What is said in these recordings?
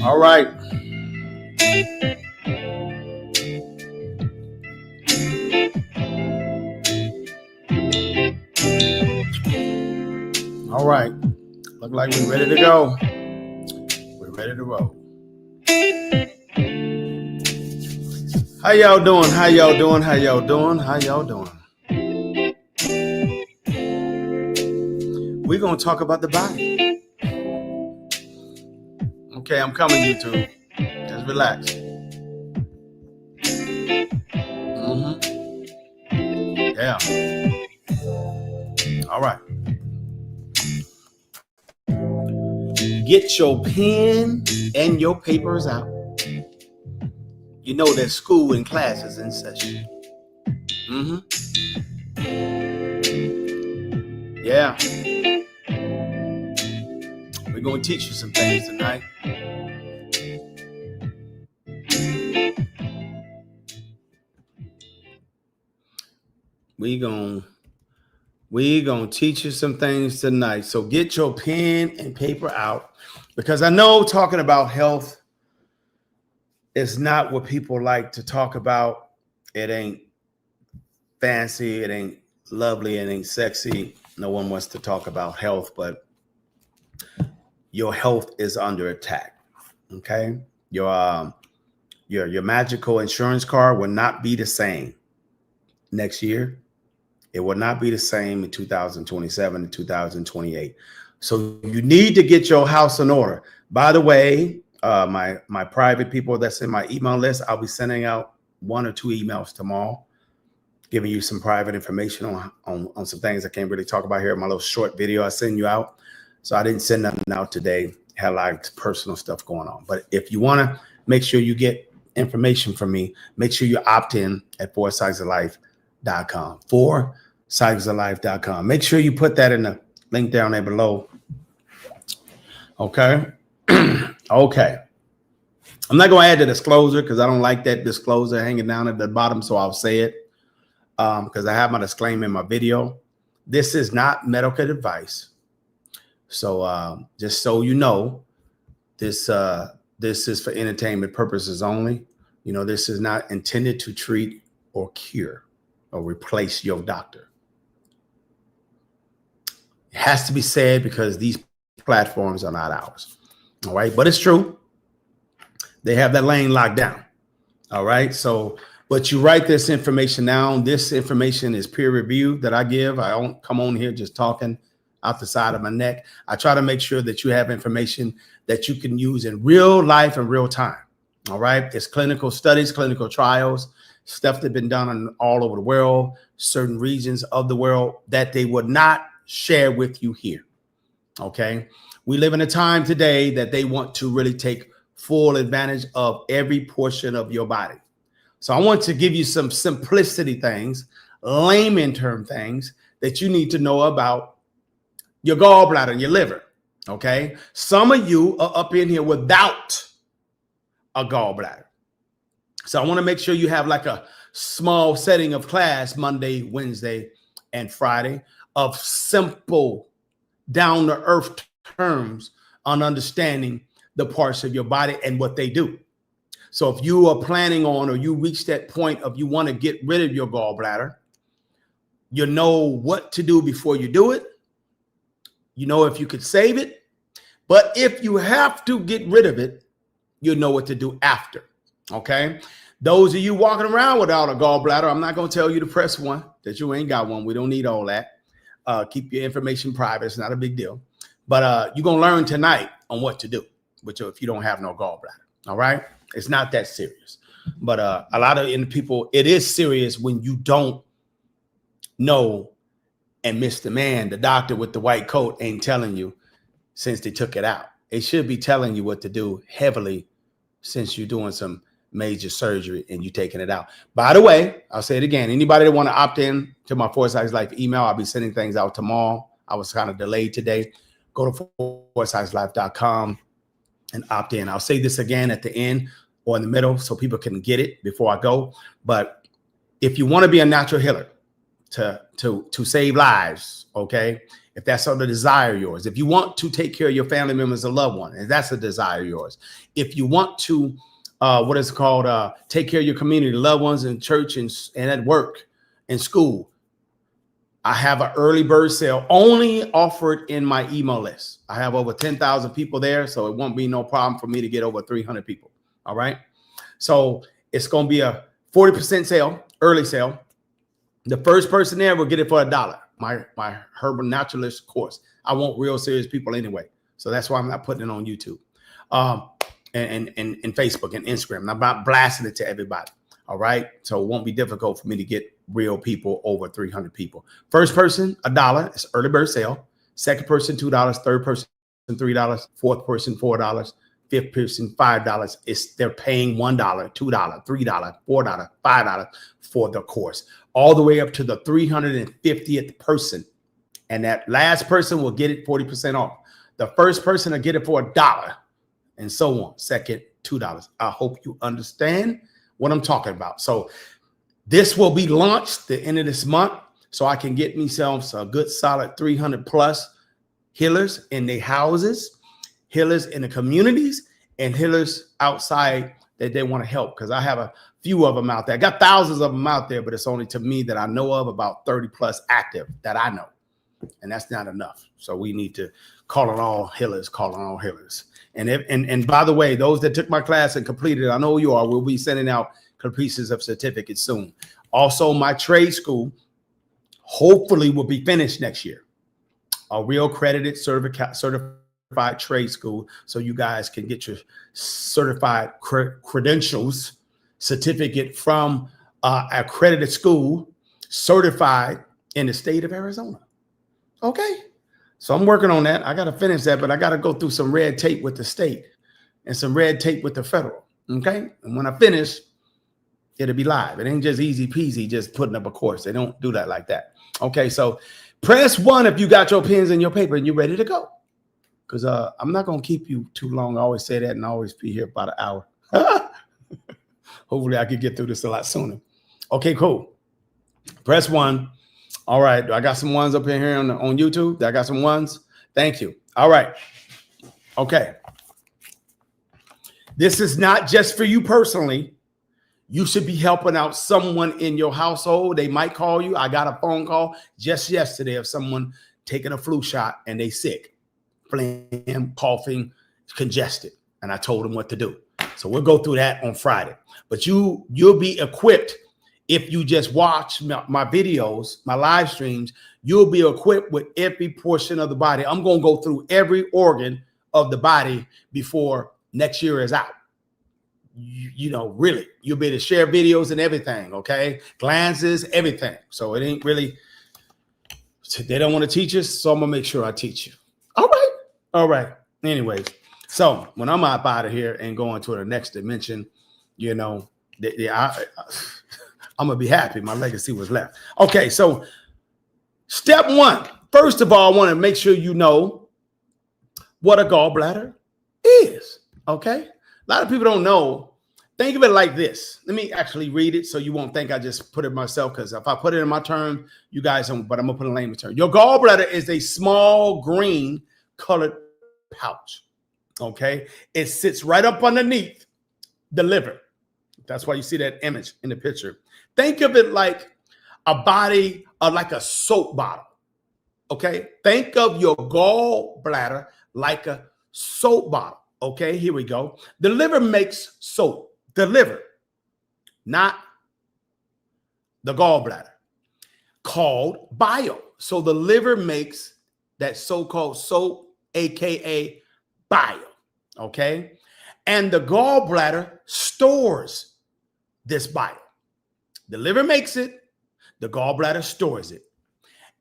All right. All right. Look like we're ready to go. We're ready to roll. How y'all doing? How y'all doing? How y'all doing? How y'all doing? We're going to talk about the body. Okay, I'm coming, YouTube. Just relax. Yeah. All right. Get your pen and your papers out. You know that school and class is in session. Yeah. We're going to teach you some things tonight. We're going to teach you some things tonight. So get your pen and paper out, because I know talking about health is not what people like to talk about. It ain't fancy. It ain't lovely. It ain't sexy. No one wants to talk about health, but your health is under attack. Okay. Your magical insurance card will not be the same next year. It will not be the same in 2027 and 2028. So you need to get your house in order. By the way, my private people that's in my email list, I'll be sending out 1 or 2 emails tomorrow, giving you some private information on some things I can't really talk about here in my little short video I send you out. So I didn't send nothing out today. Had a lot of personal stuff going on. But if you want to make sure you get information from me, make sure you opt in at 4cyclesoflife.com. 4cyclesoflife.com. Make sure you put that in the link down there below. Okay. Okay. I'm not going to add the disclosure because I don't like that disclosure hanging down at the bottom. So I'll say it because I have my disclaimer in my video. This is not medical advice. So just so you know, this is for entertainment purposes only. You know, this is not intended to treat or cure or replace your doctor. It has to be said because these platforms are not ours. All right. But it's true. They have that lane locked down. All right. So, but you write this information down. This information is peer reviewed that I give. I don't come on here just talking out the side of my neck. I try to make sure that you have information that you can use in real life and real time. All right. It's clinical studies, clinical trials, stuff that's been done all over the world, certain regions of the world that they would not share with you here. Okay. We live in a time today that they want to really take full advantage of every portion of your body. So I want to give you some simplicity things, layman term things that you need to know about your gallbladder and your liver. Okay. Some of you are up in here without a gallbladder. So I want to make sure you have like a small setting of class Monday, Wednesday, and Friday of simple down to earth terms on understanding the parts of your body and what they do. So if you are planning on, or you reach that point of you want to get rid of your gallbladder, you know what to do before you do it. You know if you could save it, but if you have to get rid of it, you know what to do after. Okay. Those of you walking around without a gallbladder, I'm not going to tell you to press 1 that you ain't got one. We don't need all that. Keep your information private. It's not a big deal. But you're going to learn tonight on what to do if you don't have no gallbladder. All right. It's not that serious. But a lot of people, it is serious when you don't know. And Mr. Man, the doctor with the white coat, ain't telling you since they took it out. It should be telling you what to do heavily since you're doing some major surgery and you taking it out. By the way, I'll say it again. Anybody that want to opt in to my 4Cycles Life email, I'll be sending things out tomorrow. I was kind of delayed today. Go to 4cyclesoflife.com and opt in. I'll say this again at the end or in the middle so people can get it before I go. But if you want to be a natural healer to save lives, okay, if that's a desire of yours. If you want to take care of your family members and loved one, and that's a desire of yours. If you want to, what is it called, take care of your community, loved ones in church and at work and school, I have an early bird sale only offered in my email list. I have over 10,000 people there, so it won't be no problem for me to get over 300 people. All right. So it's going to be a 40% sale, early sale. The first person there will get it for $1. My herbal naturalist course. I want real serious people anyway. So that's why I'm not putting it on YouTube and Facebook and Instagram. I'm not blasting it to everybody. All right. So it won't be difficult for me to get real people over 300 people. First person, $1. It's early bird sale. Second person, $2. Third person, $3. Fourth person, $4. Fifth person, $5. They're paying $1, $2, $3, $4, $5 for the course, all the way up to the 350th person. And that last person will get it 40% off. The first person will get it for $1 and so on. Second, $2. I hope you understand what I'm talking about. So this will be launched the end of this month, so I can get myself a good solid 300 plus healers in their houses, healers in the communities, and healers outside that they want to help, because I have a few of them out there. I got thousands of them out there, but it's only to me that I know of about 30 plus active that I know. And that's not enough. So we need to call on all healers, And by the way, those that took my class and completed it, I know you are, we'll be sending out pieces of certificates soon. Also, my trade school hopefully will be finished next year. A real accredited certified trade school, so you guys can get your certified credentials certificate from accredited school, certified in the state of Arizona. Okay, so I'm working on that. I got to finish that, but I got to go through some red tape with the state and some red tape with the federal. Okay, and when I finish, it'll be live. It ain't just easy peasy just putting up a course. They don't do that like that. Okay, so press 1 if you got your pens and your paper and you're ready to go. Because I'm not going to keep you too long. I always say that and I always be here about an hour. Hopefully I could get through this a lot sooner. Okay, cool. Press 1. All right. I got some ones up in here on YouTube. I got some ones. Thank you. All right. Okay. This is not just for you personally. You should be helping out someone in your household. They might call you. I got a phone call just yesterday of someone taking a flu shot and they sick, phlegm, coughing, congested. And I told them what to do. So we'll go through that on Friday. But you'll be equipped if you just watch my videos, my live streams. You'll be equipped with every portion of the body. I'm going to go through every organ of the body before next year is out. You know, really, you'll be able to share videos and everything, okay? Glances, everything. So it ain't really, they don't want to teach us, so I'm going to make sure I teach you. All right. Anyways, so when I'm up out of here and going to the next dimension, you know, I'm going to be happy. My legacy was left. Okay, so step 1. First of all, I want to make sure you know what a gallbladder is, okay? A lot of people don't know. Think of it like this. Let me actually read it so you won't think I just put it myself, because if I put it in my term, you guys don't, but I'm going to put it in layman's term. Your gallbladder is a small green colored pouch, okay? It sits right up underneath the liver. That's why you see that image in the picture. Think of it like a body, like a soap bottle, okay? Think of your gallbladder like a soap bottle. Okay, here we go. The liver makes soap. The liver, not the gallbladder, called bile. So the liver makes that so-called soap, aka bile. Okay, and the gallbladder stores this bile. The liver makes it. The gallbladder stores it.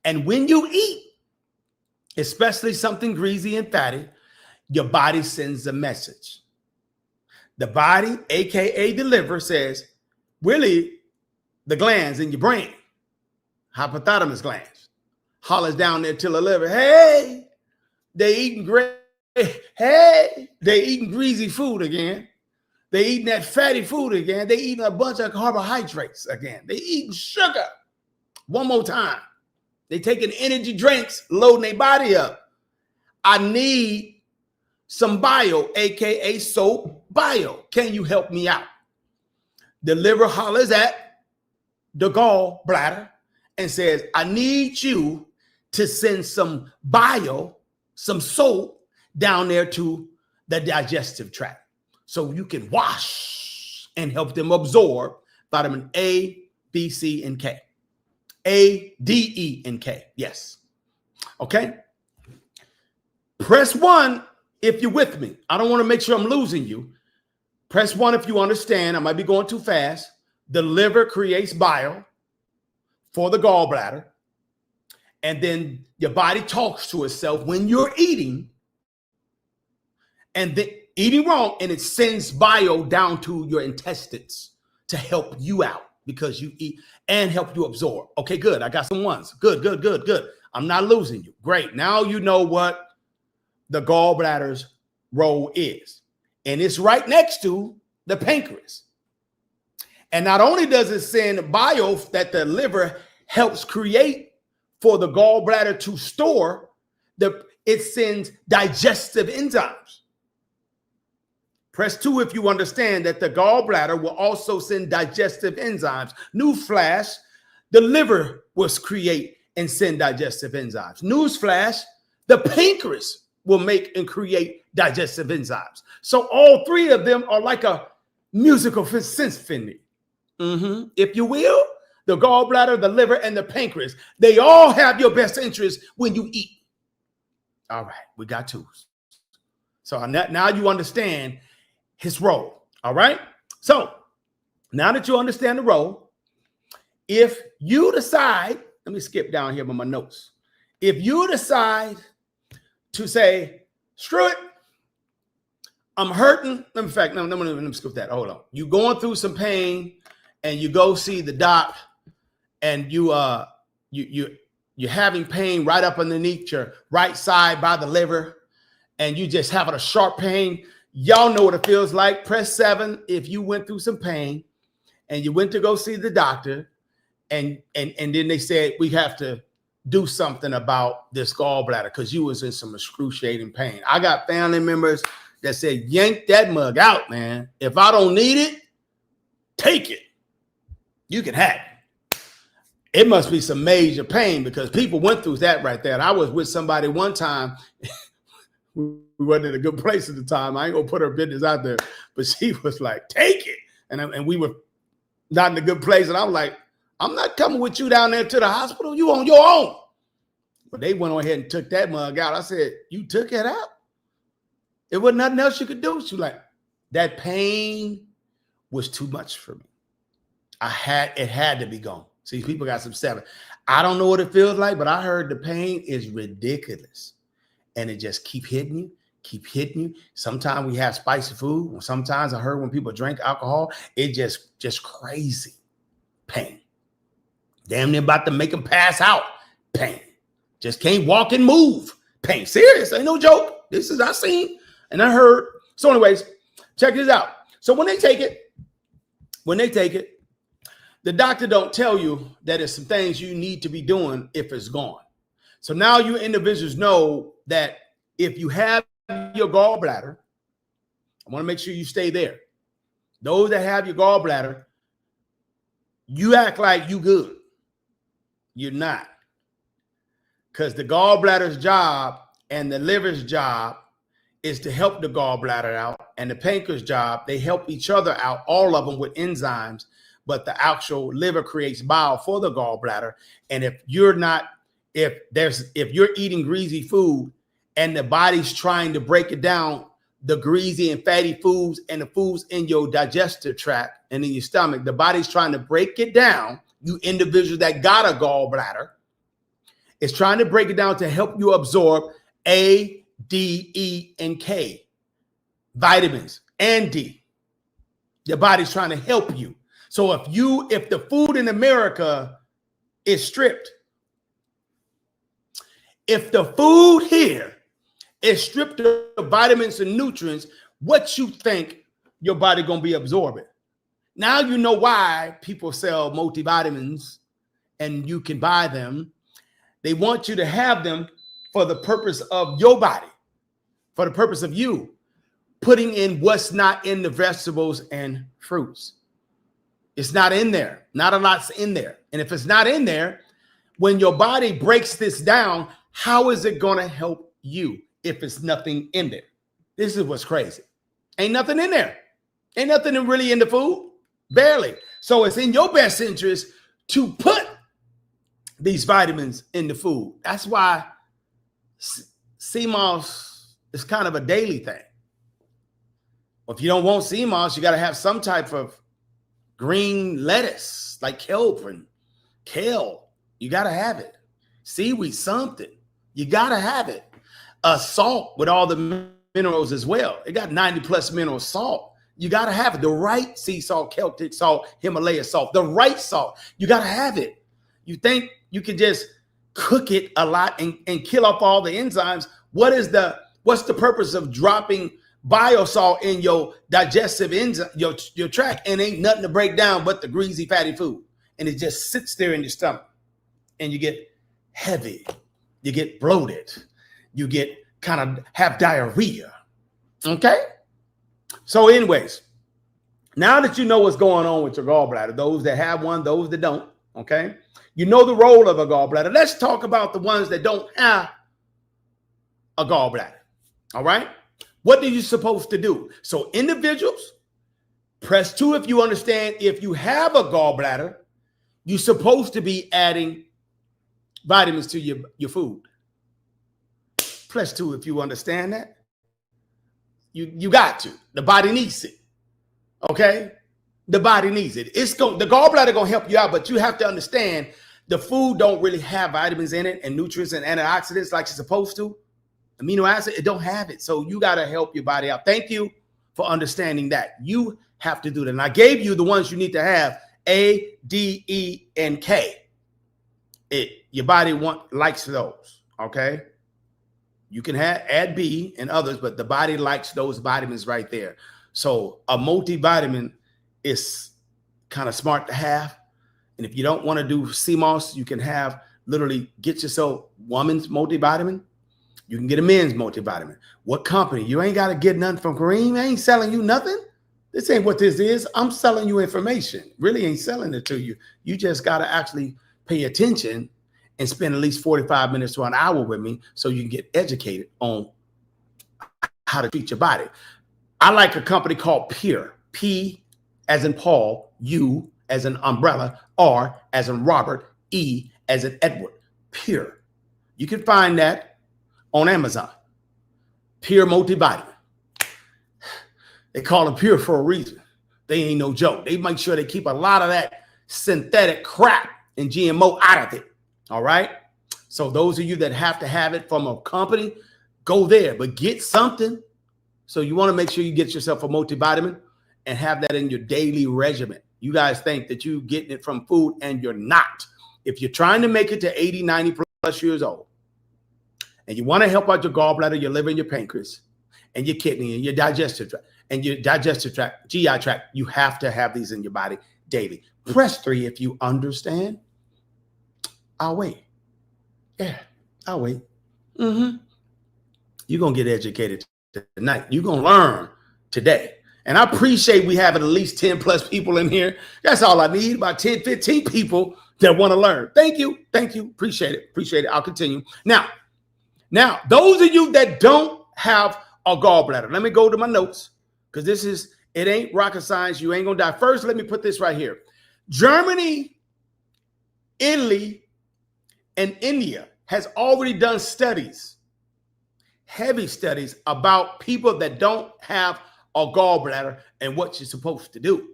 And when you eat, especially something greasy and fatty, your body sends a message. The body, aka the liver, says, really, the glands in your brain, hypothalamus glands, hollers down there to the liver, hey, they eating great, hey, they eating greasy food again. They eating that fatty food again. They eating a bunch of carbohydrates again. They eating sugar. One more time. They taking energy drinks, loading their body up. I need some bile, aka soap bile. Can you help me out? The liver hollers at the gallbladder and says, I need you to send some bile, some soap down there to the digestive tract so you can wash and help them absorb vitamin A, B, C, and K. A, D, E, and K. Yes. Okay. Press 1 if you're with me. I don't want to make sure I'm losing you. Press 1 if you understand. I might be going too fast. The liver creates bile for the gallbladder. And then your body talks to itself when you're eating and then eating wrong, and it sends bile down to your intestines to help you out because you eat and help you absorb. Okay, good. I got some ones. Good, good, good, good. I'm not losing you. Great. Now you know what the gallbladder's role is. And it's right next to the pancreas. And not only does it send bile that the liver helps create for the gallbladder to store, it sends digestive enzymes. Press 2 if you understand that the gallbladder will also send digestive enzymes. Newsflash, the liver will create and send digestive enzymes. Newsflash, the pancreas will make and create digestive enzymes. So all 3 of them are like a musical symphony. If you will, the gallbladder, the liver, and the pancreas, they all have your best interest when you eat. All right, we got 2. So now you understand his role. All right. So now that you understand the role, if you decide, let me skip down here with my notes. If you decide to say, screw it, I'm hurting. In fact, no, let me skip that. Hold on. You going through some pain and you go see the doc and you're having pain right up underneath your right side by the liver and you just having a sharp pain. Y'all know what it feels like. Press 7 if you went through some pain and you went to go see the doctor and then they said we have to do something about this gallbladder because you was in some excruciating pain. I got family members that said, yank that mug out, man. If I don't need it, take it. You can have it. It must be some major pain because people went through that right there. And I was with somebody one time. We wasn't in a good place at the time. I ain't gonna put her business out there, but she was like, take it. And we were not in a good place. And I was like, I'm not coming with you down there to the hospital. You on your own. But they went on ahead and took that mug out. I said, you took it out? It wasn't nothing else you could do. She was like, that pain was too much for me. It had to be gone. See, people got some 7. I don't know what it feels like, but I heard the pain is ridiculous. And it just keep hitting you. Sometimes we have spicy food. Sometimes I heard when people drink alcohol, it just crazy pain. Damn near about to make them pass out. Pain. Just can't walk and move. Pain. Serious. Ain't no joke. This is I seen and I heard. So anyways, check this out. So when they take it, the doctor don't tell you that there's some things you need to be doing if it's gone. So now you individuals know that if you have your gallbladder, I want to make sure you stay there. Those that have your gallbladder, you act like you good. You're not. Because the gallbladder's job and the liver's job is to help the gallbladder out, and the pancreas job, they help each other out, all of them with enzymes, but the actual liver creates bile for the gallbladder. And if you're eating greasy food and the body's trying to break it down, the greasy and fatty foods and the foods in your digestive tract and in your stomach, the body's trying to break it down. You individuals that got a gallbladder, it's trying to break it down to help you absorb A, D, E, and K, vitamins and D. Your body's trying to help you. So if the food in America is stripped, if the food here is stripped of vitamins and nutrients, what you think your body gonna be absorbing? Now you know why people sell multivitamins and you can buy them. They want you to have them for the purpose of your body, for the purpose of you putting in what's not in the vegetables and fruits. It's not in there. Not a lot's in there. And if it's not in there, when your body breaks this down, how is it going to help you if it's nothing in there? This is what's crazy. Ain't nothing in there. Ain't nothing really in the food. Barely. So it's in your best interest to put these vitamins in the food. That's why sea moss is kind of a daily thing. Well, if you don't want sea moss, you got to have some type of green lettuce like kelp and kale. You got to have it. Seaweed, something. You got to have it. Salt with all the minerals as well. It got 90 plus mineral salt. You got to have it. The right sea salt, Celtic salt, Himalaya salt, the right salt. You got to have it. You think you can just cook it a lot and kill off all the enzymes. What's the purpose of dropping biosalt in your digestive enzyme, your tract, and ain't nothing to break down but the greasy, fatty food? And it just sits there in your stomach, and you get heavy, you get bloated, you get kind of have diarrhea. Okay? So anyways, now that you know what's going on with your gallbladder, those that have one, those that don't, okay? You know the role of a gallbladder. Let's talk about the ones that don't have a gallbladder, all right? What are you supposed to do? So individuals, press 2 if you understand. If you have a gallbladder, you're supposed to be adding vitamins to your food. Press 2 if you understand that. You got to. The body needs it. Okay? The body needs it. The gallbladder gonna help you out, but you have to understand the food don't really have vitamins in it and nutrients and antioxidants like it's supposed to. Amino acid, it don't have it. So you got to help your body out. Thank you for understanding that. You have to do that. And I gave you the ones you need to have: A, D, E, and K. Your body likes those, okay? You can add B and others, but the body likes those vitamins right there. So a multivitamin is kind of smart to have. And if you don't want to do CMOS, you can literally get yourself woman's multivitamin. You can get a men's multivitamin. What company? You ain't got to get nothing from Kareem. I ain't selling you nothing. This ain't what this is. I'm selling you information. Really ain't selling it to you. You just got to actually pay attention and spend at least 45 minutes to an hour with me so you can get educated on how to treat your body. I like a company called Pure. P as in Paul, U as in umbrella, R as in Robert, E as in Edward. Pure. You can find that on Amazon. Pure multivitamin. They call them Pure for a reason. They ain't no joke. They make sure they keep a lot of that synthetic crap and GMO out of it. All right. So those of you that have to have it from a company, go there, but get something. So you want to make sure you get yourself a multivitamin and have that in your daily regimen. You guys think that you're getting it from food, and you're not. If you're trying to make it to 80, 90 plus years old, and you want to help out your gallbladder, your liver, and your pancreas, and your kidney, and your digestive tract, GI tract, you have to have these in your body daily. Press 3 if you understand. I'll wait. Yeah, I'll wait. You're going to get educated tonight. You're going to learn today. And I appreciate we have at least 10 plus people in here. That's all I need, about 10, 15 people that want to learn. Thank you. Thank you. Appreciate it. Appreciate it. I'll continue. Now, those of you that don't have a gallbladder, let me go to my notes, because it ain't rocket science. You ain't going to die. First, let me put this right here. Germany, Italy, and India has already done studies, heavy studies, about people that don't have a gallbladder and what you're supposed to do.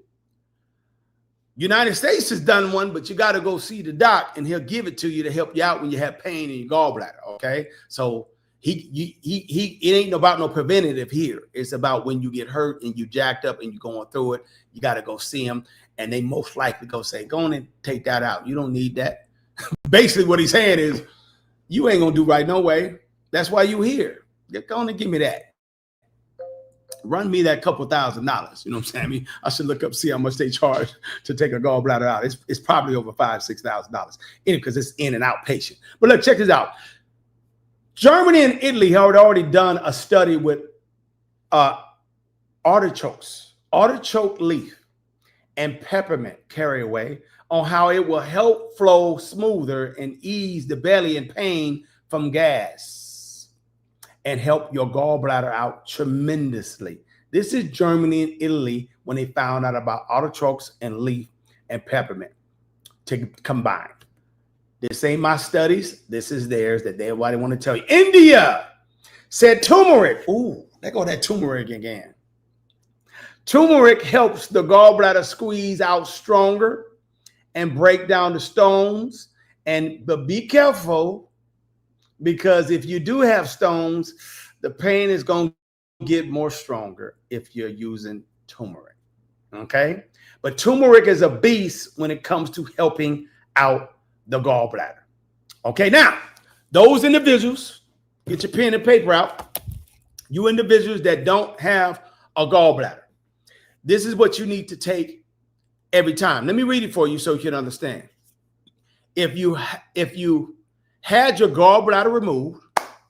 United States has done one, but you got to go see the doc, and he'll give it to you to help you out when you have pain in your gallbladder. Okay, so it ain't about no preventative here. It's about when you get hurt and you jacked up and you're going through it. You got to go see him, and they most likely go say, "Go on and take that out. You don't need that." Basically, what he's saying is, you ain't gonna do right no way. That's why you here. Go on and give me that. run me that couple $1,000s. You know what I'm saying? I mean, I should look up, see how much they charge to take a gallbladder out. It's probably over $5,000, $6,000 because it's in and outpatient. But look, check this out. Germany and Italy had already done a study with artichokes, artichoke leaf, and peppermint caraway on how it will help flow smoother and ease the belly and pain from gas and help your gallbladder out tremendously. This is Germany and Italy when they found out about artichokes and leaf and peppermint to combine. This ain't my studies. This is theirs that everybody want to tell you. India said turmeric. Ooh, there go that turmeric again. Turmeric helps the gallbladder squeeze out stronger and break down the stones. But be careful, because if you do have stones, the pain is going to get more stronger if you're using turmeric. Okay? But turmeric is a beast when it comes to helping out the gallbladder. Okay, now, those individuals, get your pen and paper out. You individuals that don't have a gallbladder, this is what you need to take every time. Let me read it for you so you can understand. If you had your gallbladder removed,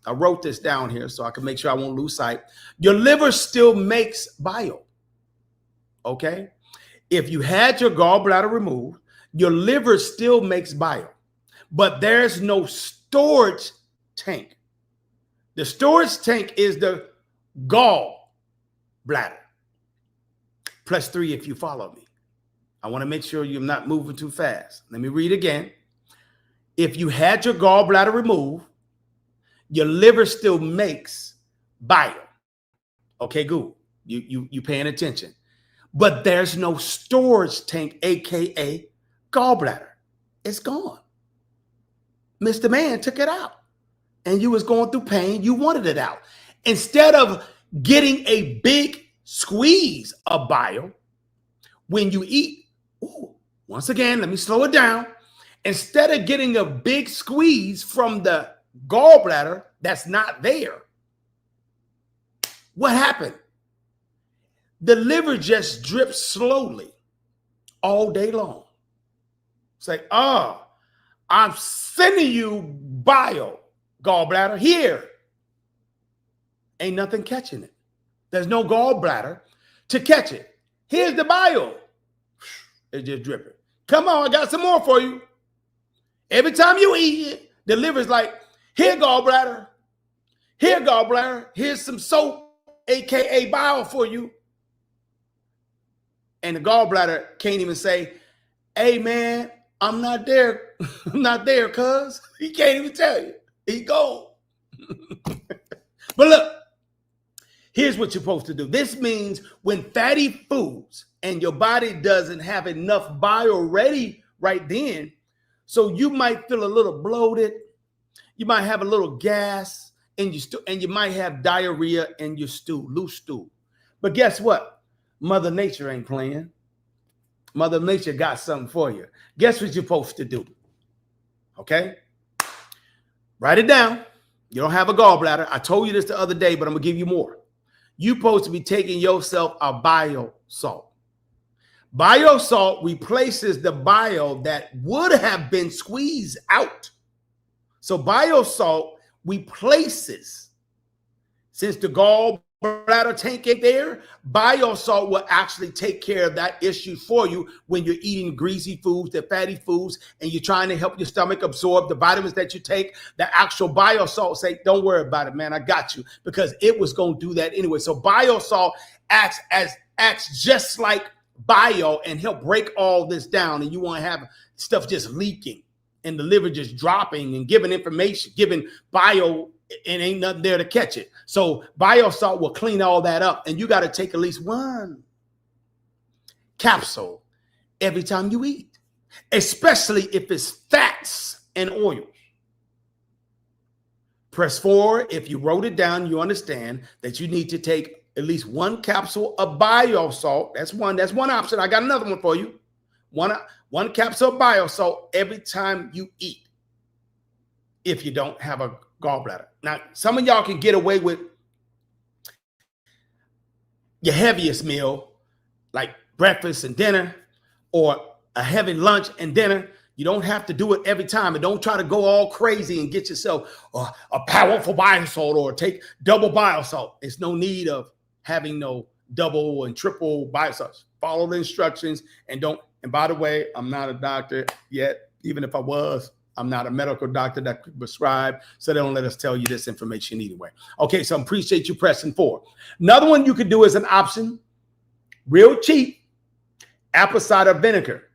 I wrote this down here so I can make sure I won't lose sight. Your liver still makes bile. Okay? If you had your gallbladder removed, your liver still makes bile, but there's no storage tank. The storage tank is the gallbladder. +3 if you follow me. I want to make sure you're not moving too fast. Let me read again. If you had your gallbladder removed, your liver still makes bile. Okay, good. You paying attention. But there's no storage tank, aka gallbladder. It's gone. Mr. Man took it out and you was going through pain. You wanted it out. Instead of getting a big squeeze of bile when you eat, once again, let me slow it down. Instead of getting a big squeeze from the gallbladder that's not there, what happened? The liver just drips slowly all day long. It's like, I'm sending you bile, gallbladder, here. Ain't nothing catching it. There's no gallbladder to catch it. Here's the bile. It's just dripping. Come on, I got some more for you. Every time you eat it, the liver's like, here, gallbladder. Here, gallbladder. Here's some soap, aka bile for you. And the gallbladder can't even say, hey, man, I'm not there. I'm not there, cuz. He can't even tell you. He gone. But look, here's what you're supposed to do. This means when fatty foods and your body doesn't have enough bile ready right then, so you might feel a little bloated, you might have a little gas, and you might have diarrhea in your stool, loose stool. But guess what? Mother Nature ain't playing. Mother Nature got something for you. Guess what you're supposed to do? Okay? Write it down. You don't have a gallbladder. I told you this the other day, but I'm going to give you more. You're supposed to be taking yourself a bile salt. Bile salt replaces the bile that would have been squeezed out. So bile salt replaces, since the gallbladder tank ain't there, bile salt will actually take care of that issue for you when you're eating greasy foods, the fatty foods, and you're trying to help your stomach absorb the vitamins that you take. The actual bile salt say, don't worry about it, man, I got you, because it was going to do that anyway. So bile salt acts just like bile and help break all this down, and you won't have stuff just leaking and the liver just dropping and giving information, giving bile, and ain't nothing there to catch it. So bile salt will clean all that up, and you got to take at least one capsule every time you eat, especially if it's fats and oils. Press 4. If you wrote it down, you understand that you need to take at least one capsule of bile salt. That's one option. I got another one for you. One capsule of bile salt every time you eat if you don't have a gallbladder. Now, some of y'all can get away with your heaviest meal, like breakfast and dinner, or a heavy lunch and dinner. You don't have to do it every time, and don't try to go all crazy and get yourself a powerful bile salt or take double bile salt. There's no need of having no double and triple bile salts. Follow the instructions and don't. And by the way, I'm not a doctor yet. Even if I was, I'm not a medical doctor that could prescribe, so they don't let us tell you this information anyway. Okay, so I appreciate you pressing 4. Another one you could do as an option, real cheap, apple cider vinegar.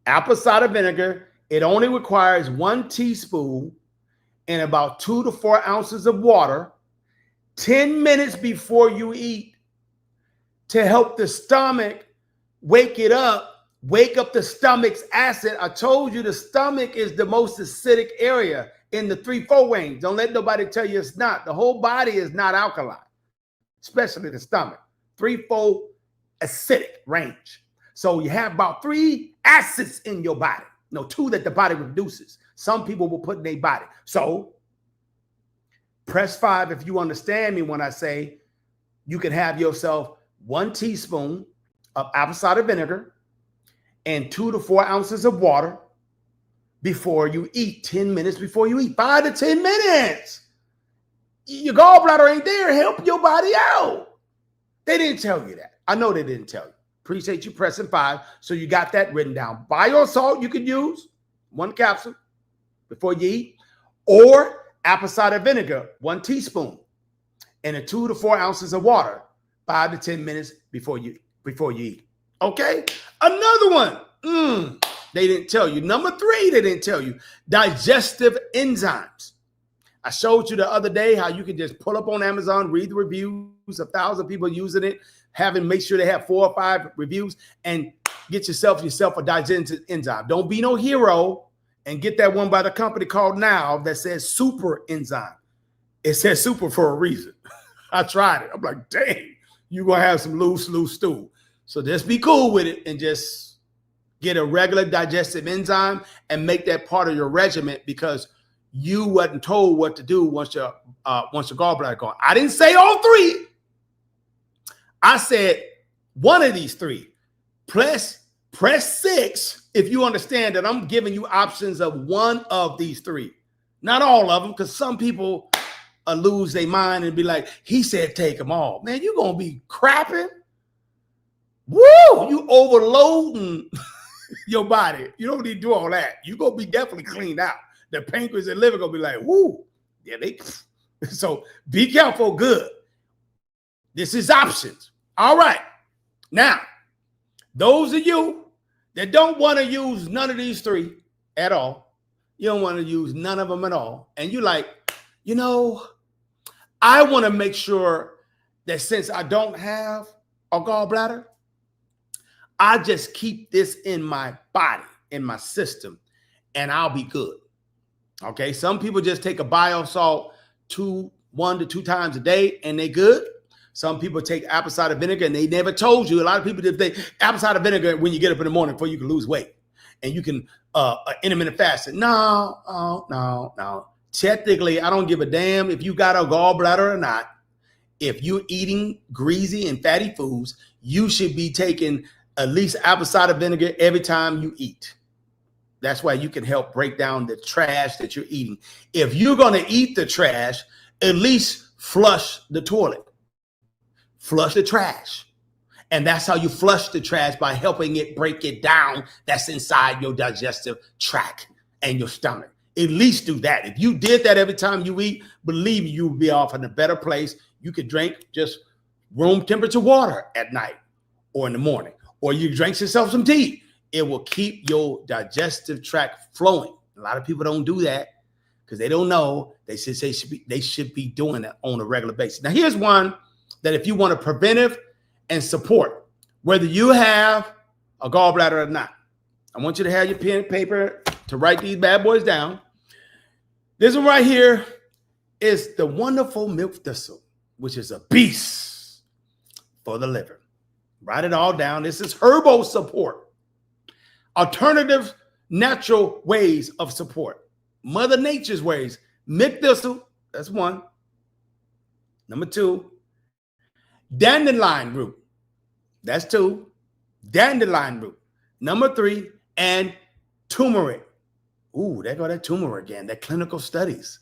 Apple cider vinegar, it only requires 1 teaspoon and about 2 to 4 ounces of water 10 minutes before you eat to help the stomach wake up the stomach's acid. I told you the stomach is the most acidic area in the 3-4 range. Don't let nobody tell you it's not. The whole body is not alkaline, especially the stomach. 3-4 acidic range. So you have about 3 acids in your body. 2 that the body reduces. Some people will put in their body. So press 5 if you understand me when I say you can have yourself 1 teaspoon of apple cider vinegar and 2 to 4 ounces of water before you eat, 10 minutes before you eat, 5 to 10 minutes. Your gallbladder ain't there. Help your body out. They didn't tell you that. I know they didn't tell you. Appreciate you pressing 5. So you got that written down. Bile salt you could use, 1 capsule before you eat, or apple cider vinegar, 1 teaspoon, and a 2 to 4 ounces of water, 5 to 10 minutes before you eat. Okay? Another one. They didn't tell you. Number 3, they didn't tell you. Digestive enzymes. I showed you the other day how you can just pull up on Amazon, read the reviews, 1,000 people using it, make sure they have 4 or 5 reviews, and get yourself a digestive enzyme. Don't be no hero and get that one by the company called Now that says super enzyme. It says super for a reason. I tried it. I'm like, dang, you're going to have some loose stool. So just be cool with it and just get a regular digestive enzyme and make that part of your regimen, because you wasn't told what to do once your gallbladder gone. I didn't say all 3. I said one of these 3. Press 6 if you understand that I'm giving you options of one of these 3. Not all of them, because some people lose their mind and be like, he said take them all. Man, you're going to be crapping. Woo! You overloading your body. You don't need to do all that. You're going to be definitely cleaned out. The pancreas and liver going to be like, woo. Yeah, so be careful. Good. This is options. All right. Now, those of you that don't want to use none of these 3 at all, you don't want to use none of them at all, and you like, I want to make sure that since I don't have a gallbladder, I just keep this in my body, in my system, and I'll be good. Okay. Some people just take a bile salt 1 to 2 times a day and they good. Some people take apple cider vinegar and they never told you. A lot of people just take apple cider vinegar when you get up in the morning before you can lose weight and you can intermittent fasting. No. Technically, I don't give a damn if you got a gallbladder or not. If you're eating greasy and fatty foods, you should be taking at least apple cider vinegar every time you eat. That's why you can help break down the trash that you're eating. If you're going to eat the trash, at least flush the toilet. Flush the trash. And that's how you flush the trash, by helping it break it down that's inside your digestive tract and your stomach. At least do that. If you did that every time you eat, believe me, you will be off in a better place. You could drink just room temperature water at night or in the morning, or you drink yourself some tea. It will keep your digestive tract flowing. A lot of people don't do that because they don't know. They should be doing that on a regular basis. Now, here's one that if you want a preventive and support, whether you have a gallbladder or not, I want you to have your pen and paper to write these bad boys down. This one right here is the wonderful milk thistle, which is a beast for the liver. Write it all down. This is herbal support. Alternative natural ways of support. Mother Nature's ways. Milk thistle, that's one. Number 2, Dandelion root. That's 2. Dandelion root. Number 3, and turmeric. Ooh, there go that turmeric again, that clinical studies.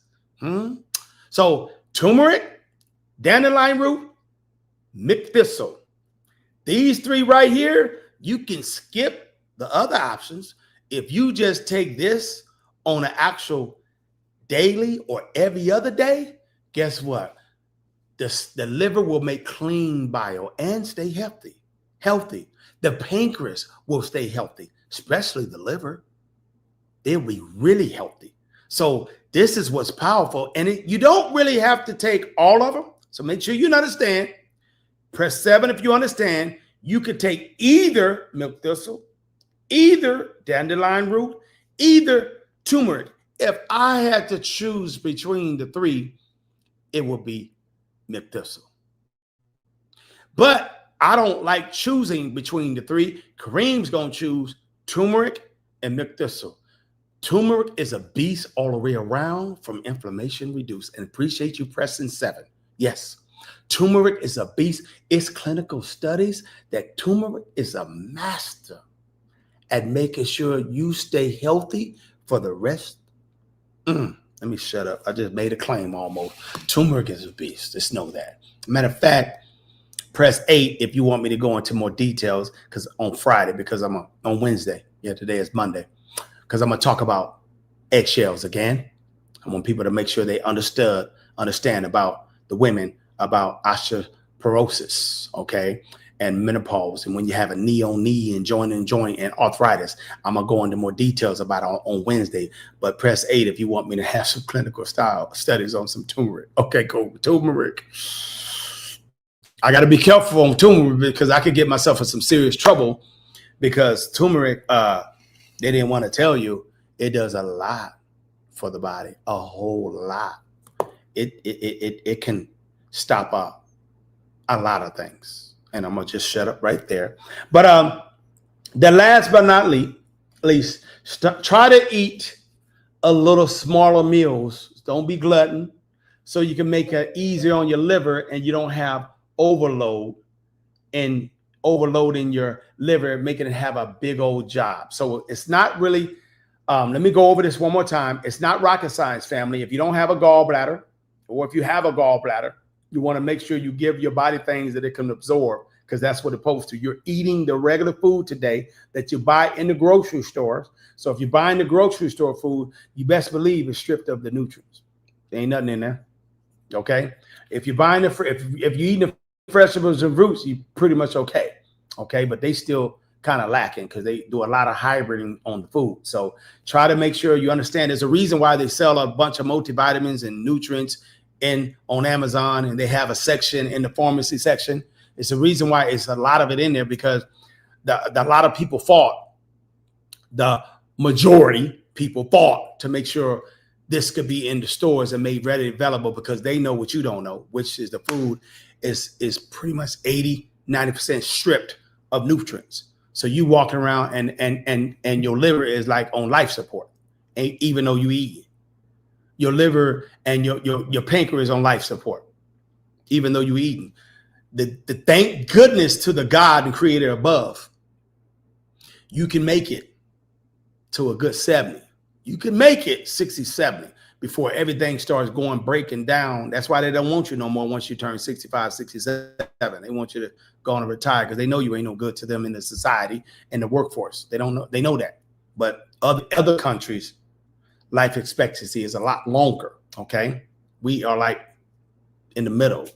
So turmeric, dandelion root, McThistle. These 3 right here, you can skip the other options. If you just take this on an actual daily or every other day, guess what? The liver will make clean bile and stay healthy. The pancreas will stay healthy, especially the liver. It'll be really healthy. So this is what's powerful. And you don't really have to take all of them. So make sure you understand. Press 7 if you understand. You could take either milk thistle, either dandelion root, either turmeric. If I had to choose between the 3, it would be milk thistle. But I don't like choosing between the 3. Kareem's going to choose turmeric and milk thistle. Turmeric is a beast all the way around from inflammation reduced. And appreciate you pressing 7. Yes, turmeric is a beast. It's clinical studies that turmeric is a master at making sure you stay healthy for the rest. Let me shut up. I just made a claim almost. Turmeric is a beast. Just know that. Matter of fact, press 8 if you want me to go into more details, because on Friday, because I'm on Wednesday. Yeah, today is Monday. Because I'm going to talk about eggshells again. I want people to make sure they understand about the women, about osteoporosis, okay, and menopause, and when you have a knee on knee and joint and arthritis. I'm going to go into more details about it on Wednesday. But press 8 if you want me to have some clinical style studies on some turmeric. Okay, cool. Turmeric. I got to be careful on turmeric because I could get myself in some serious trouble, because turmeric, they didn't want to tell you it does a lot for the body, a whole lot. It can stop a lot of things. And I'm gonna just shut up right there. But the last but not least, try to eat a little smaller meals. Don't be glutton, so you can make it easier on your liver and you don't have overloading your liver, making it have a big old job. So it's not really, let me go over this one more time. It's not rocket science, family. If you don't have a gallbladder, or if you have a gallbladder, you want to make sure you give your body things that it can absorb, because that's what it's supposed to. You're eating the regular food today that you buy in the grocery stores. So if you're buying the grocery store food, you best believe it's stripped of the nutrients. There ain't nothing in there. Okay. If you're buying if you're eating the vegetables and roots, you pretty much okay. Okay. But they still kind of lacking because they do a lot of hybriding on the food. So try to make sure you understand there's a reason why they sell a bunch of multivitamins and nutrients on Amazon, and they have a section in the pharmacy section. It's the reason why it's a lot of it in there, because a lot of people fought, the majority people fought to make sure this could be in the stores and made readily available, because they know what you don't know, which is the food is pretty much 80-90% stripped of nutrients. So you walking around and your liver is like on life support, even though you eat. Your liver and your pancreas on life support, even though you're eating. The thank goodness to the God and creator above, you can make it to a good 70. You can make it 60, 70 before everything starts breaking down. That's why they don't want you no more once you turn 65, 67. They want you to go on and retire, because they know you ain't no good to them in the society and the workforce. They don't know. They know that. But other countries, life expectancy is a lot longer. Okay. We are like in the middle.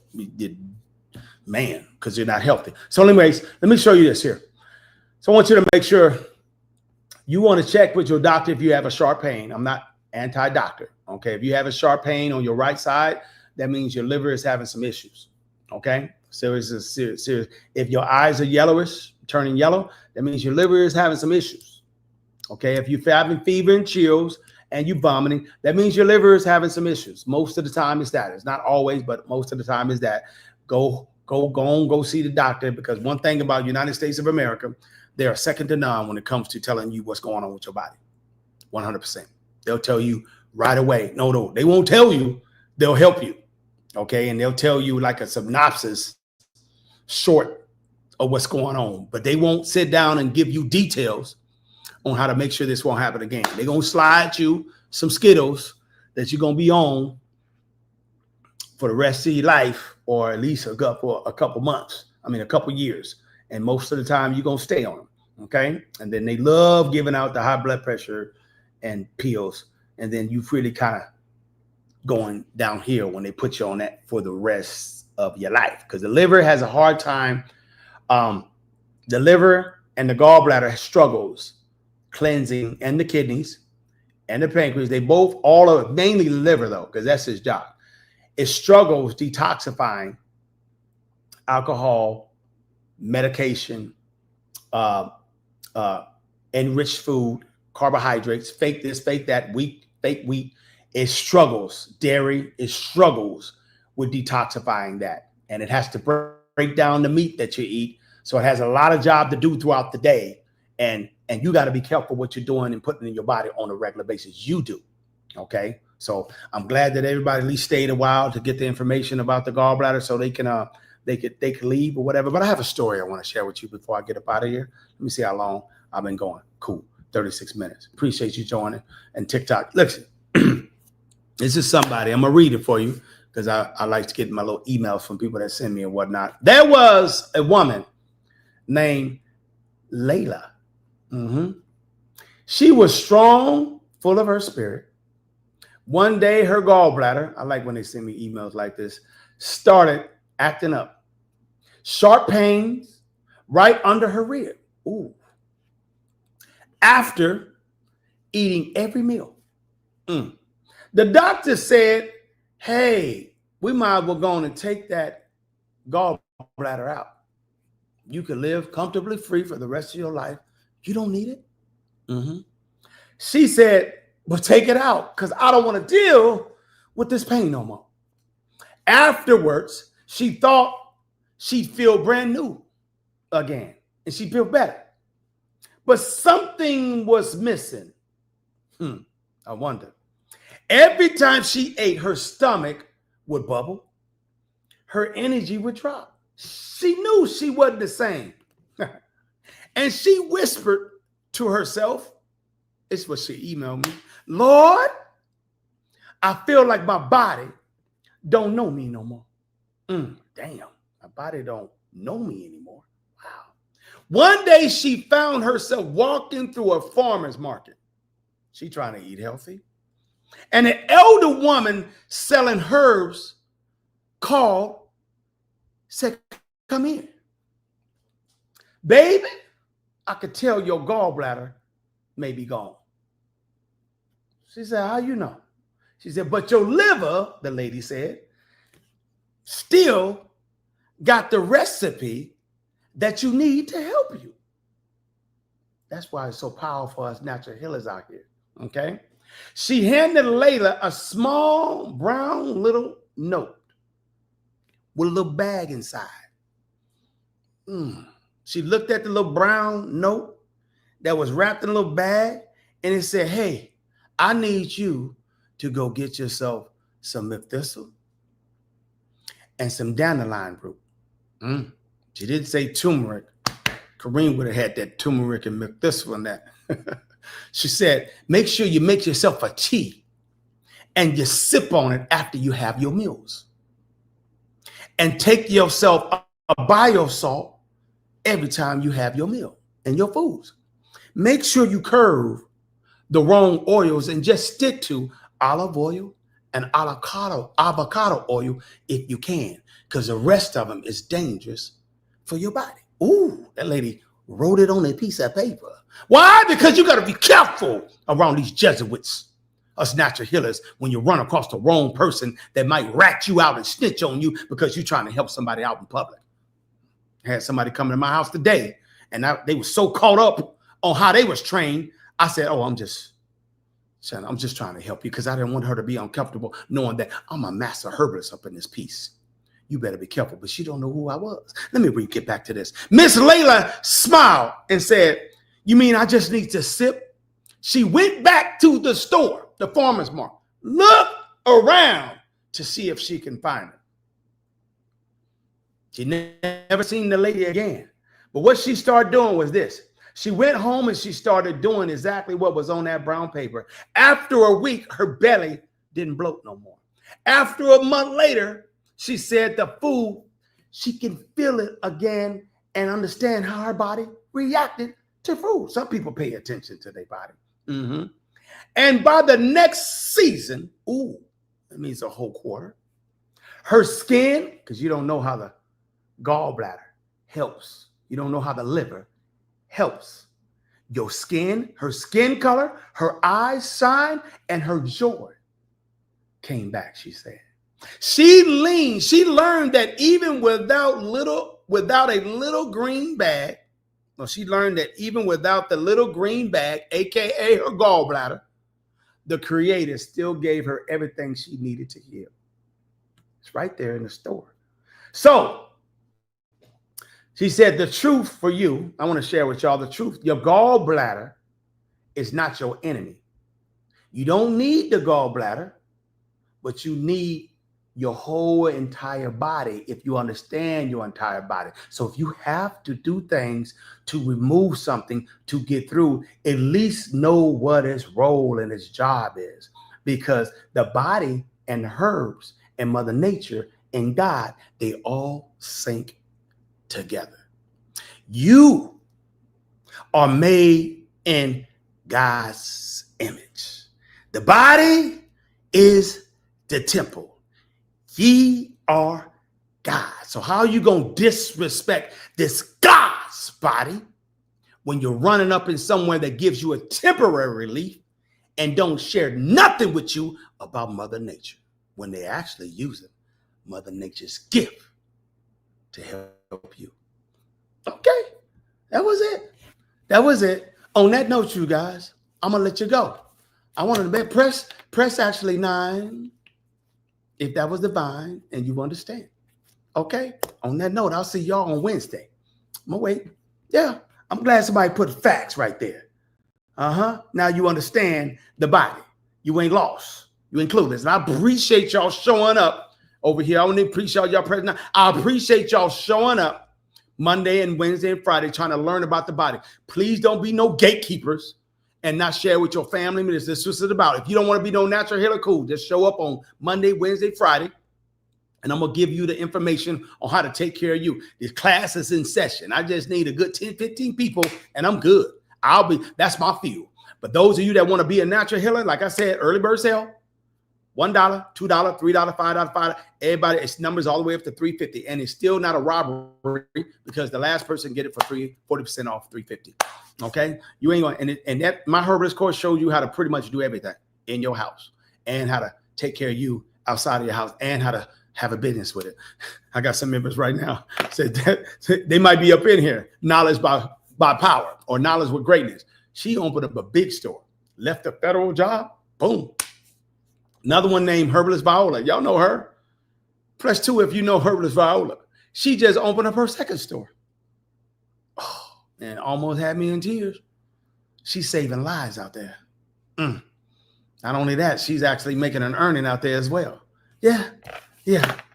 Because you're not healthy. So anyways, let me show you this here. So I want you to make sure you want to check with your doctor if you have a sharp pain. I'm not anti-doctor. Okay. If you have a sharp pain on your right side, that means your liver is having some issues. Okay. Serious. If your eyes are yellowish, turning yellow, that means your liver is having some issues. Okay. If you're having fever and chills and you vomiting, that means your liver is having some issues. Most of the time it's that. It's not always, but most of the time is that. Go see the doctor, because one thing about United States of America, they are second to none when it comes to telling you what's going on with your body. 100%. They'll tell you right away. No, they won't tell you. They'll help you. Okay. And they'll tell you like a synopsis short of what's going on, but they won't sit down and give you details on how to make sure this won't happen again. They're going to slide you some Skittles that you're going to be on for the rest of your life, or at least for a couple months. I mean, a couple years. And most of the time you're going to stay on them. Okay. And then they love giving out the high blood pressure and pills. And then you really kind of going downhill when they put you on that for the rest of your life, because the liver has a hard time. The liver and the gallbladder struggles cleansing, and the kidneys and the pancreas. They both, all of it, mainly the liver though, because that's his job. It struggles detoxifying alcohol, medication, enriched food, carbohydrates, fake this, fake that, fake wheat. It struggles, dairy, it struggles with detoxifying that. And it has to break down the meat that you eat. So it has a lot of job to do throughout the day. And you got to be careful what you're doing and putting in your body on a regular basis. You do. Okay. So I'm glad that everybody at least stayed a while to get the information about the gallbladder so they can leave or whatever. But I have a story I want to share with you before I get up out of here. Let me see how long I've been going. Cool. 36 minutes. Appreciate you joining. And TikTok. Listen, this is somebody. I'm going to read it for you because I like to get my little emails from people that send me and whatnot. There was a woman named Layla. She was strong, full of her spirit. One day, her gallbladder, I like when they send me emails like this, started acting up. Sharp pains right under her rib. Ooh. After eating every meal. The doctor said, hey, we might as well go on and take that gallbladder out. You can live comfortably free for the rest of your life. You don't need it. She said, well, take it out because I don't want to deal with this pain no more. Afterwards, she thought she'd feel brand new again and she'd feel better. But something was missing. I wonder. Every time she ate, her stomach would bubble. Her energy would drop. She knew she wasn't the same. And she whispered to herself, it's what she emailed me, Lord, I feel like my body don't know me no more. Damn, my body don't know me anymore. Wow. One day she found herself walking through a farmer's market. She trying to eat healthy. And an elder woman selling herbs called, said, come in. Baby, I could tell your gallbladder may be gone. She said, how you know? She said, but your liver, the lady said, still got the recipe that you need to help you. That's why it's so powerful as natural healers out here. Okay. She handed Layla a small brown little note with a little bag inside. She looked at the little brown note that was wrapped in a little bag, and it said, hey, I need you to go get yourself some milk thistle and some dandelion root. She didn't say turmeric. Kareem would have had that turmeric and milk thistle in that. She said, make sure you make yourself a tea and you sip on it after you have your meals. And take yourself a bio salt every time you have your meal and your foods. Make sure you curve the wrong oils and just stick to olive oil and avocado oil if you can, because the rest of them is dangerous for your body. Ooh, that lady wrote it on a piece of paper. Why? Because you got to be careful around these Jesuits, us natural healers, when you run across the wrong person that might rat you out and snitch on you because you're trying to help somebody out in public. I had somebody come to my house today, and they were so caught up on how they was trained. I said, oh, I'm just trying to help you because I didn't want her to be uncomfortable knowing that I'm a master herbalist up in this piece. You better be careful. But she don't know who I was. Let me get back to this. Miss Layla smiled and said, you mean I just need to sip? She went back to the store, the farmer's market, looked around to see if she can find it. She never seen the lady again. But what she started doing was this. She went home and she started doing exactly what was on that brown paper. After a week, her belly didn't bloat no more. After a month later, she said the food, she can feel it again and understand how her body reacted to food. Some people pay attention to their body. And by the next season, that means a whole quarter, her skin, because you don't know how the gallbladder helps. You don't know how the liver helps. Your skin, her skin color, her eyes shine, and her joy came back, she said. She learned that even without a little green bag, she learned that even without the little green bag, aka her gallbladder, the Creator still gave her everything she needed to heal. It's right there in the store. So she said, the truth for you, I want to share with y'all the truth. Your gallbladder is not your enemy. You don't need the gallbladder, but you need your whole entire body if you understand your entire body. So if you have to do things to remove something to get through, at least know what its role and its job is, because the body and the herbs and Mother Nature and God, they all sync together. You are made in God's image. The body is the temple. Ye are God. So how are you going to disrespect this God's body when you're running up in somewhere that gives you a temporary relief and don't share nothing with you about Mother Nature when they're actually using Mother Nature's gift to help you? Okay, that was it. That was it. On that note, you guys, I'm going to let you go. I wanted to bet press actually 9. If that was divine and you understand. Okay. On that note, I'll see y'all on Wednesday. I'm gonna wait. Yeah. I'm glad somebody put facts right there. Now you understand the body. You ain't lost. You ain't clueless. And I appreciate y'all showing up over here. I only appreciate y'all present. I appreciate y'all showing up Monday and Wednesday and Friday trying to learn about the body. Please don't be no gatekeepers and not share with your family. This is what it's about. If you don't want to be no natural healer, cool. Just show up on Monday, Wednesday, Friday, and I'm going to give you the information on how to take care of you. This class is in session. I just need a good 10, 15 people, and I'm good. That's my field. But those of you that want to be a natural healer, like I said, early bird sale, $1, $2, $3, $5. Everybody, its numbers all the way up to $350, and it's still not a robbery because the last person get it for 40% off $350. Okay, you ain't going, and that my herbalist course shows you how to pretty much do everything in your house and how to take care of you outside of your house and how to have a business with it. I got some members right now said that they might be up in here. Knowledge by power or knowledge with greatness. She opened up a big store, left a federal job, boom. Another one named Herbalist Viola. Y'all know her. Press 2 if you know Herbalist Viola. She just opened up her second store. Oh, and almost had me in tears. She's saving lives out there. Not only that, she's actually making an earning out there as well. Yeah.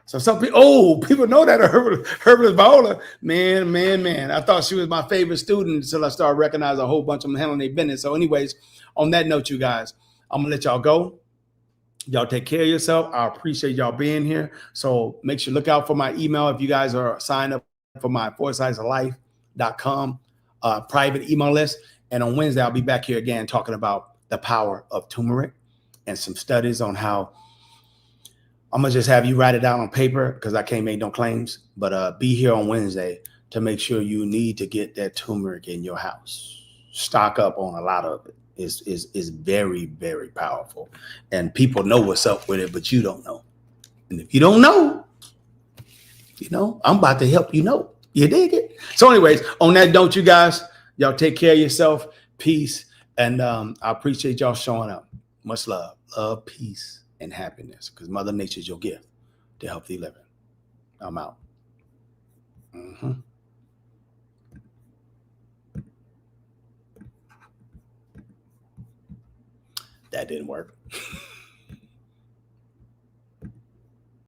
So some people know that Herbalist Viola. Man. I thought she was my favorite student until I started recognizing a whole bunch of them handling their business. So anyways, on that note, you guys, I'm going to let y'all go. Y'all take care of yourself. I appreciate y'all being here. So make sure look out for my email if you guys are signed up for my foresightsoflife.com private email list. And on Wednesday, I'll be back here again talking about the power of turmeric and some studies on how I'm going to just have you write it down on paper because I can't make no claims. But be here on Wednesday to make sure you need to get that turmeric in your house. Stock up on a lot of it. Is very, very powerful. And people know what's up with it, but you don't know. And if you don't know, I'm about to help you know. You dig it? So anyways, on that note, you guys, y'all take care of yourself. Peace. And I appreciate y'all showing up. Much love. Love, peace, and happiness. Because Mother Nature is your gift to healthy living. I'm out. That didn't work.